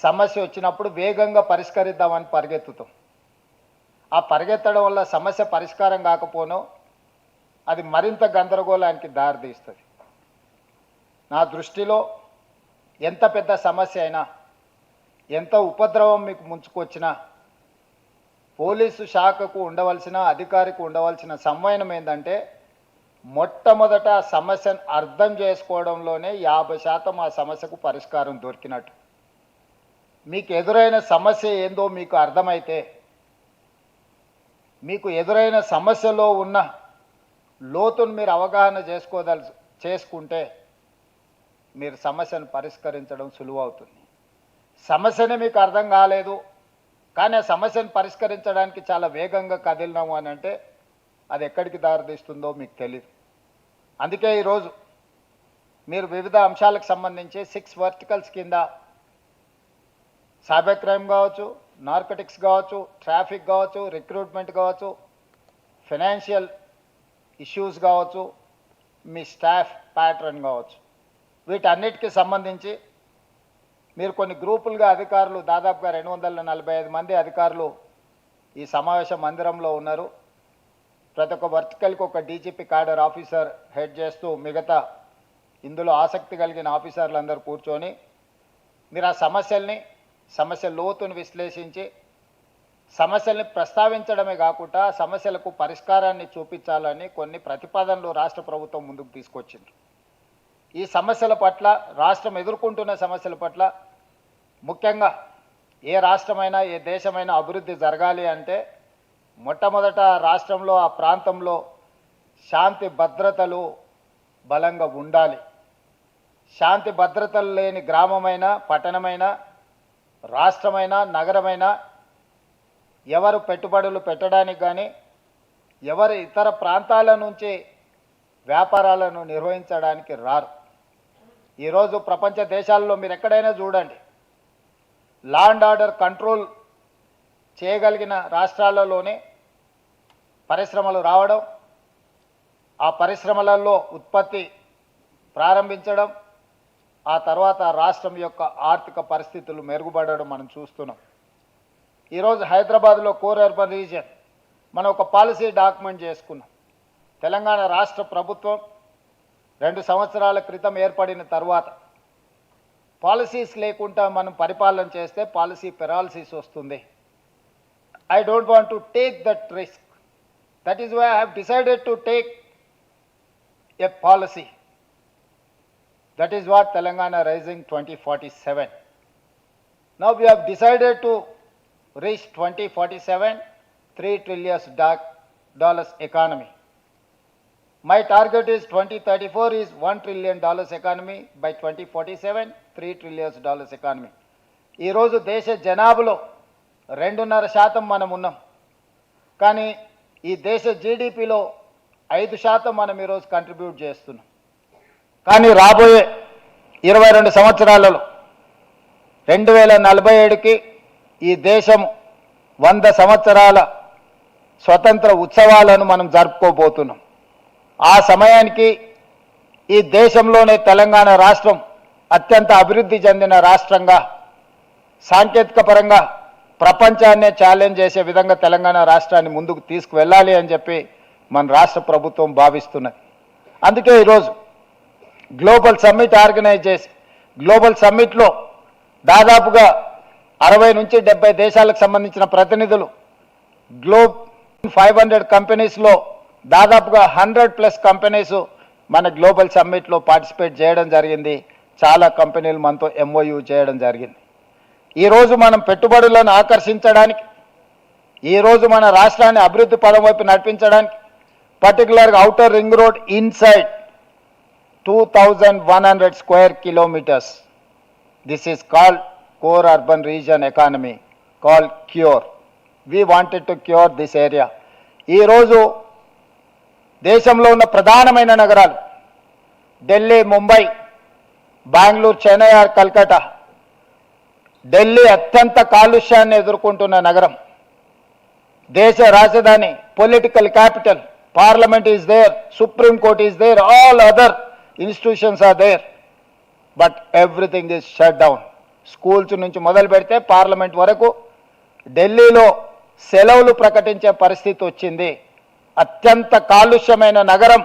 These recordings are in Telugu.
సమస్య వచ్చినప్పుడు వేగంగా పరిష్కరిద్దామని పరిగెత్తుతాం. ఆ పరిగెత్తడం వల్ల సమస్య పరిష్కారం కాకపోనో అది మరింత గందరగోళానికి దారితీస్తుంది. నా దృష్టిలో ఎంత పెద్ద సమస్య అయినా, ఎంత ఉపద్రవం మీకు ముంచుకొచ్చినా పోలీసు శాఖకు ఉండవలసిన, అధికారికి ఉండవలసిన సంవయనం ఏంటంటే మొట్టమొదట ఆ సమస్యను అర్థం చేసుకోవడంలోనే 50% ఆ సమస్యకు పరిష్కారం దొరికినట్టు. మీకు ఎదురైన సమస్య ఏందో మీకు అర్థమైతే, మీకు ఎదురైన సమస్యలో ఉన్న లోతును మీరు అవగాహన చేసుకుంటే మీరు సమస్యను పరిష్కరించడం సులువు అవుతుంది. సమస్యనే మీకు అర్థం కాలేదు కానీ ఆ సమస్యను పరిష్కరించడానికి చాలా వేగంగా కదిలినాము అని అంటే అది ఎక్కడికి దారితీస్తుందో మీకు తెలియదు. అందుకే ఈరోజు మీరు వివిధ అంశాలకు సంబంధించి 6 వర్టికల్స్ కింద సైబర్ క్రైమ్ కావచ్చు, నార్కోటిక్స్ కావచ్చు, ట్రాఫిక్ కావచ్చు, రిక్రూట్మెంట్ కావచ్చు, ఫైనాన్షియల్ ఇష్యూస్ కావచ్చు, మీ స్టాఫ్ ప్యాటర్న్ కావచ్చు, వీటన్నిటికీ సంబంధించి మీరు కొన్ని గ్రూపులుగా అధికారులు దాదాపుగా 245 మంది అధికారులు ఈ సమావేశ మందిరంలో ఉన్నారు. ప్రతి ఒక్క వర్టికల్కి ఒక డీజీపీ క్యాడర్ ఆఫీసర్ హెడ్ చేస్తూ మిగతా ఇందులో ఆసక్తి కలిగిన ఆఫీసర్లందరూ కూర్చొని మీరు ఆ సమస్య లోతును విశ్లేషించి సమస్యల్ని ప్రస్తావించడమే కాకుండా సమస్యలకు పరిష్కారాన్ని చూపించాలని కొన్ని ప్రతిపాదనలు రాష్ట్ర ప్రభుత్వం ముందుకు తీసుకొచ్చింది. ఈ సమస్యల పట్ల, రాష్ట్రం ఎదుర్కొంటున్న సమస్యల పట్ల, ముఖ్యంగా ఏ రాష్ట్రమైనా ఏ దేశమైనా అభివృద్ధి జరగాలి అంటే మొట్టమొదట రాష్ట్రంలో, ఆ ప్రాంతంలో శాంతి భద్రతలు బలంగా ఉండాలి. శాంతి భద్రతలు లేని గ్రామమైనా, పట్టణమైనా, రాష్ట్రమైనా, నగరమైనా ఎవరు పెట్టుబడులు పెట్టడానికి కానీ, ఎవరు ఇతర ప్రాంతాల నుంచి వ్యాపారాలను నిర్వహించడానికి రారు. ఈరోజు ప్రపంచ దేశాల్లో మీరు ఎక్కడైనా చూడండి, లా అండ్ ఆర్డర్ కంట్రోల్ చేయగలిగిన రాష్ట్రాలలోనే పరిశ్రమలు రావడం, ఆ పరిశ్రమలలో ఉత్పత్తి ప్రారంభించడం, ఆ తర్వాత రాష్ట్రం యొక్క ఆర్థిక పరిస్థితులు మెరుగుపడడం మనం చూస్తున్నాం. ఈరోజు హైదరాబాద్లో కోర్ అర్బన్ రీజియన్ మనం ఒక పాలసీ డాక్యుమెంట్ చేసుకున్నాం. తెలంగాణ రాష్ట్ర ప్రభుత్వం 2 సంవత్సరాల క్రితం ఏర్పడిన తర్వాత పాలసీస్ లేకుండా మనం పరిపాలన చేస్తే పాలసీ పెరాలసిస్ వస్తుంది. I don't want to take that risk. That is why I have decided to take a policy. That is what Telangana Rising 2047. Now we have decided to reach 2047, $3 trillion economy. My target is 2034 is $1 trillion economy. By 2047, $3 trillion economy. ఈ రోజు దేశ జనాభాలో 2.5% మనం ఉన్నాం. కానీ ఈ దేశ జీడిపిలో 5% మనం ఈరోజు కంట్రిబ్యూట్ చేస్తున్నాం. కానీ రాబోయే 22 సంవత్సరాలలో 2047కి ఈ దేశం 100 సంవత్సరాల స్వతంత్ర ఉత్సవాలను మనం జరుపుకోబోతున్నాం. ఆ సమయానికి ఈ దేశంలోనే తెలంగాణ రాష్ట్రం అత్యంత అభివృద్ధి చెందిన రాష్ట్రంగా, సాంకేతిక పరంగా ప్రపంచాన్నే ఛాలెంజ్ చేసే విధంగా తెలంగాణ రాష్ట్రాన్ని ముందుకు తీసుకువెళ్ళాలి అని చెప్పి మన రాష్ట్ర ప్రభుత్వం భావిస్తున్నది. అందుకే ఈరోజు గ్లోబల్ సమ్మిట్ ఆర్గనైజ్ చేసి, గ్లోబల్ సమ్మిట్లో దాదాపుగా 60 నుంచి 70 దేశాలకు సంబంధించిన ప్రతినిధులు, గ్లోబ్ 500 కంపెనీస్లో దాదాపుగా 100+ కంపెనీస్ మన గ్లోబల్ సమ్మిట్లో పార్టిసిపేట్ చేయడం జరిగింది. చాలా కంపెనీలు మనతో MOU చేయడం జరిగింది. ఈరోజు మనం పెట్టుబడులను ఆకర్షించడానికి, ఈరోజు మన రాష్ట్రాన్ని అభివృద్ధి పదం వైపు నడిపించడానికి, పర్టికులర్గా outer ring road inside 2100 square kilometers. This is called core urban region economy, called CURE. We wanted to cure this area. ఈ రోజు దేశంలో ఉన్న ప్రధానమైన నగరాలు ఢిల్లీ, ముంబై, బెంగళూరు, చెన్నై ఆర్ కల్కట్టా. ఢిల్లీ అత్యంత కాలుష్యాన్ని ఎదుర్కొంటున్న నగరం, దేశ రాజధాని, political capital, parliament is there, supreme court is there, all other institutions are there, but everything is shut down. Schools నుంచి మొదలు పెడితే పార్లమెంట్ వరకు ఢిల్లీలో సెలవులు ప్రకటించే పరిస్థితి వచ్చింది. అత్యంత కాలుష్యమైన నగరం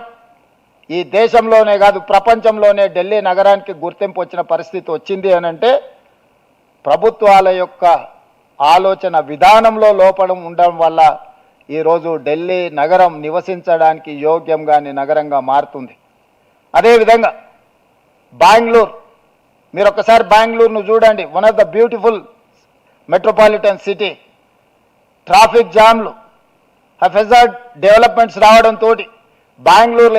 ఈ దేశంలోనే కాదు ప్రపంచంలోనే ఢిల్లీ నగరానికి గుర్తింపు వచ్చిన పరిస్థితి వచ్చింది అని అంటే ప్రభుత్వాల యొక్క ఆలోచన విధానంలో లోపం ఉండడం వల్ల ఈరోజు ఢిల్లీ నగరం నివసించడానికి యోగ్యం కాని నగరంగా మారుతుంది. అదేవిధంగా బెంగళూరు, మీరు ఒక్కసారి బెంగళూరును చూడండి, one of the beautiful metropolitan city. Traffic జామ్లు, హెఫెజార్డ్ డెవలప్మెంట్స్ రావడంతో బెంగళూరులో